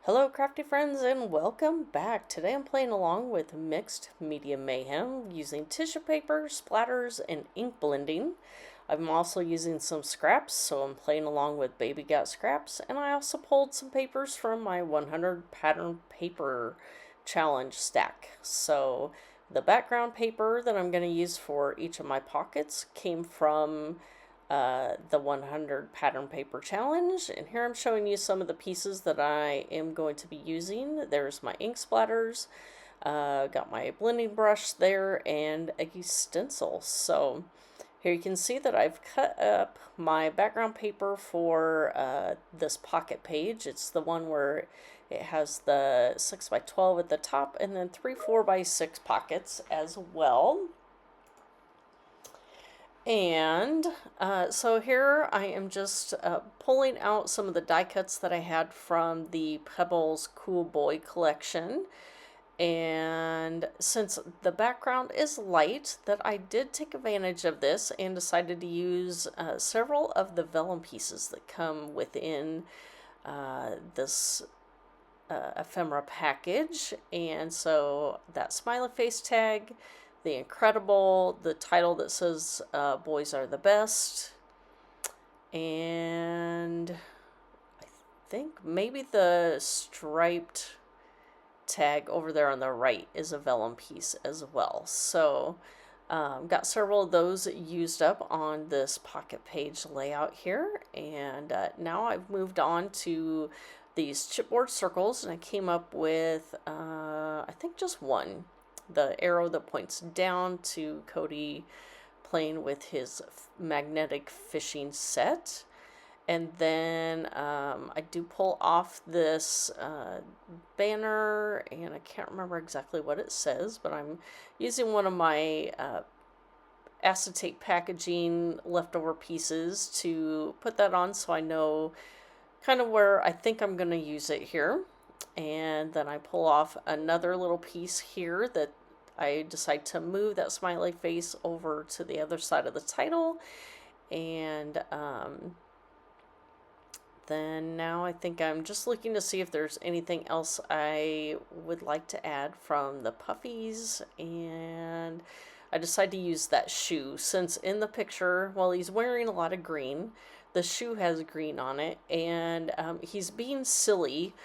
Hello crafty friends and welcome back. Today I'm playing along with Mixed Media Mayhem using tissue paper, splatters, and ink blending. I'm also using some scraps, so I'm playing along with Baby Got Scraps, and I also pulled some papers from my 100 pattern paper challenge stack. So the background paper that I'm going to use for each of my pockets came from the 100 pattern paper challenge, and here I'm showing you some of the pieces that I am going to be using. There's my ink splatters, got my blending brush there, and a stencil. So here you can see that I've cut up my background paper for this pocket page. It's the one where it has the 6 by 12 at the top and then 3 4 by 6 pockets as well. And so here I am just pulling out some of the die cuts that I had from the Pebbles Cool Boy collection. And since the background is light, that I did take advantage of this and decided to use several of the vellum pieces that come within this ephemera package. And so that smiley face tag, the Incredible, the title that says Boys Are the Best, and I think maybe the striped tag over there on the right is a vellum piece as well. So got several of those used up on this pocket page layout here, and now I've moved on to these chipboard circles, and I came up with I think just one, the arrow that points down to Cody playing with his magnetic fishing set. And then I do pull off this banner, and I can't remember exactly what it says, but I'm using one of my acetate packaging leftover pieces to put that on so I know kind of where I think I'm going to use it here. And then I pull off another little piece here that I decide to move that smiley face over to the other side of the title. And then now I think I'm just looking to see if there's anything else I would like to add from the puffies. And I decided to use that shoe since in the picture, while he's wearing a lot of green, the shoe has green on it, and he's being silly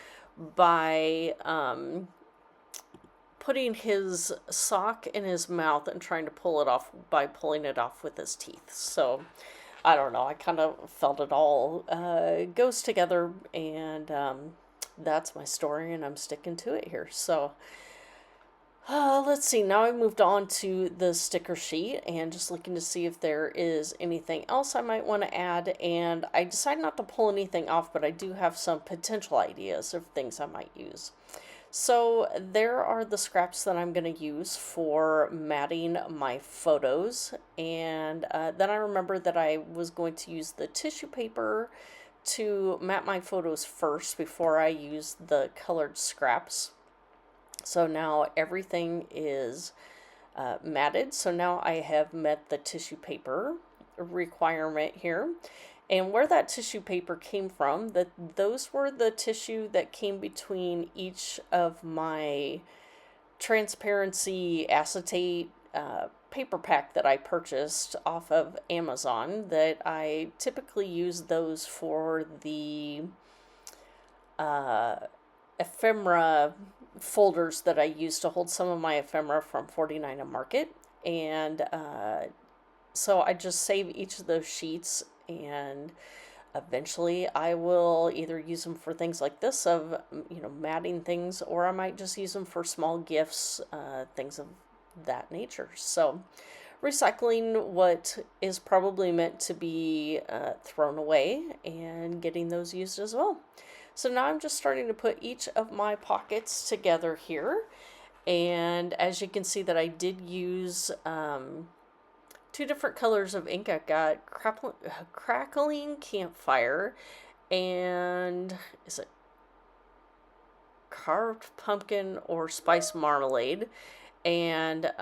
by putting his sock in his mouth and trying to pull it off by pulling it off with his teeth. So I don't know, I kind of felt it all goes together, and that's my story, and I'm sticking to it here. So let's see, now I moved on to the sticker sheet and just looking to see if there is anything else I might want to add. And I decided not to pull anything off, but I do have some potential ideas of things I might use. So there are the scraps that I'm going to use for matting my photos. And then I remembered that I was going to use the tissue paper to mat my photos first before I use the colored scraps. So now everything is matted. So now I have met the tissue paper requirement here. And where that tissue paper came from, those were the tissue that came between each of my transparency acetate paper pack that I purchased off of Amazon, that I typically use those for the ephemera folders that I use to hold some of my ephemera from 49 a Market. And so I just save each of those sheets, and eventually I will either use them for things like this of, matting things, or I might just use them for small gifts, things of that nature. So recycling what is probably meant to be thrown away and getting those used as well. So now I'm just starting to put each of my pockets together here. And as you can see that I did use two different colors of ink. I've got Crackling Campfire, and is it Carved Pumpkin or Spice Marmalade? And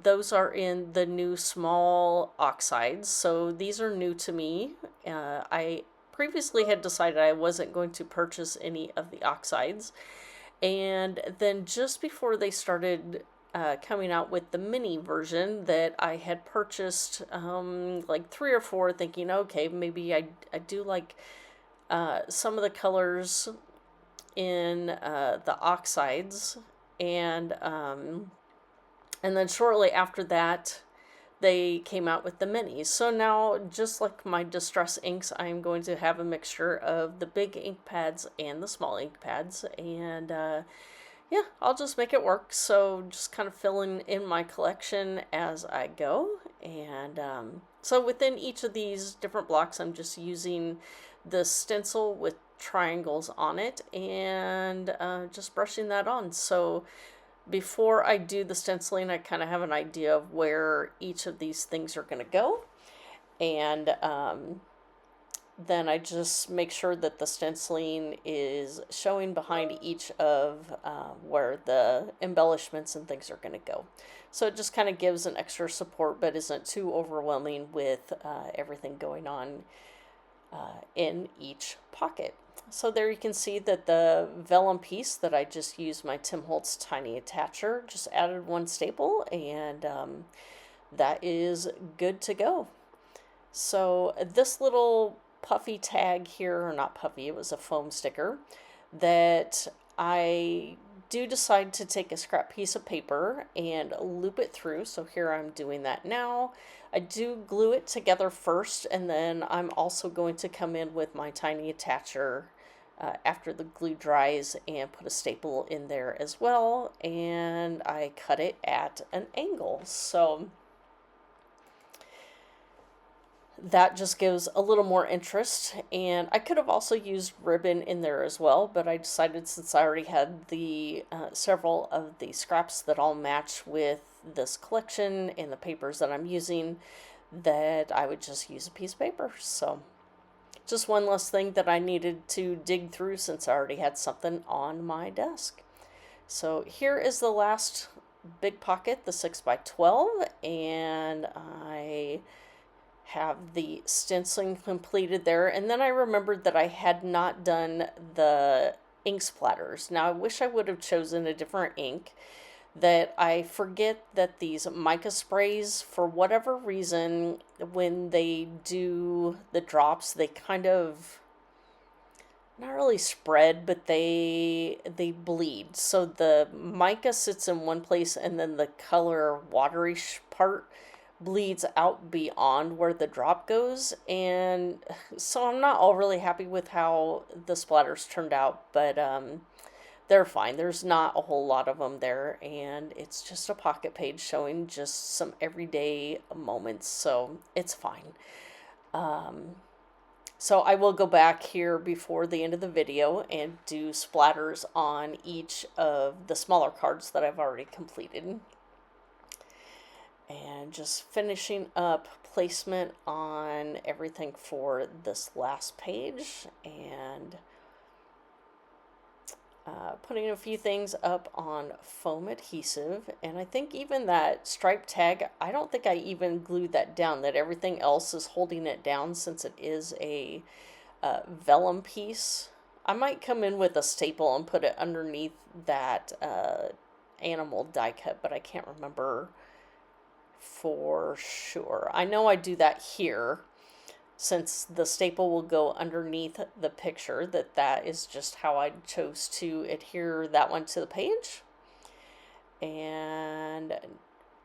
those are in the new small oxides. So these are new to me. I previously had decided I wasn't going to purchase any of the oxides. And then just before they started coming out with the mini version, that I had purchased like 3 or 4, thinking, okay, maybe I do like some of the colors in the oxides, and then shortly after that, they came out with the minis. So now, just like my Distress inks, I'm going to have a mixture of the big ink pads and the small ink pads, and yeah, I'll just make it work. So just kind of filling in my collection as I go, and so within each of these different blocks, I'm just using the stencil with triangles on it, and just brushing that on. So before I do the stenciling, I kind of have an idea of where each of these things are going to go, and then I just make sure that the stenciling is showing behind each of where the embellishments and things are going to go. So it just kind of gives an extra support, but isn't too overwhelming with everything going on in each pocket. So there you can see that the vellum piece that I just used my Tim Holtz tiny attacher, just added 1 staple, and that is good to go. So this little puffy tag here, or not puffy, it was a foam sticker, that I do decide to take a scrap piece of paper and loop it through. So here I'm doing that now. I do glue it together first, and then I'm also going to come in with my tiny attacher after the glue dries and put a staple in there as well, and I cut it at an angle. So that just gives a little more interest, and I could have also used ribbon in there as well, but I decided, since I already had the several of the scraps that all match with this collection and the papers that I'm using, that I would just use a piece of paper. So just one less thing that I needed to dig through, since I already had something on my desk. So here is the last big pocket, the 6x12, and I have the stenciling completed there. And then I remembered that I had not done the ink splatters. Now, I wish I would have chosen a different ink. That I forget that these mica sprays, for whatever reason, when they do the drops, they kind of, not really spread, but they bleed. So the mica sits in one place, and then the color watery part bleeds out beyond where the drop goes, and so I'm not all really happy with how the splatters turned out, but they're fine. There's not a whole lot of them there, and it's just a pocket page showing just some everyday moments, so it's fine. So I will go back here before the end of the video and do splatters on each of the smaller cards that I've already completed. And just finishing up placement on everything for this last page, and putting a few things up on foam adhesive. And I think even that stripe tag, I don't think I even glued that down, that everything else is holding it down since it is a vellum piece. I might come in with a staple and put it underneath that animal die cut, but I can't remember for sure. I know I do that here, since the staple will go underneath the picture, that is just how I chose to adhere that one to the page. And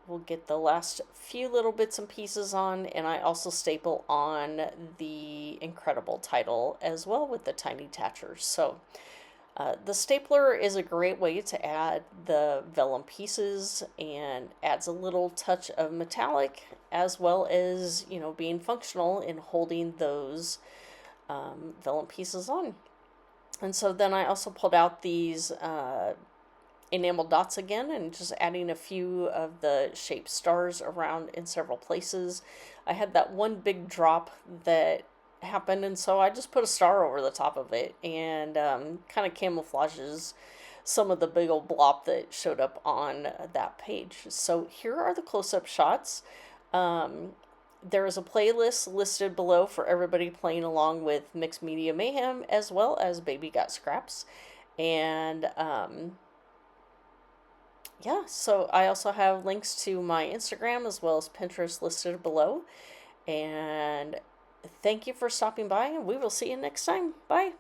we'll get the last few little bits and pieces on, and I also staple on the Incredible title as well with the tiny attachers. So the stapler is a great way to add the vellum pieces, and adds a little touch of metallic, as well as, you know, being functional in holding those vellum pieces on. And so then I also pulled out these enamel dots again, and just adding a few of the shaped stars around in several places. I had that one big drop that happened, and so I just put a star over the top of it, and kind of camouflages some of the big old blop that showed up on that page. So here are the close-up shots. there is a playlist listed below for everybody playing along with Mixed Media Mayhem as well as Baby Got Scraps. And yeah, so I also have links to my Instagram as well as Pinterest listed below. And thank you for stopping by, and we will see you next time. Bye.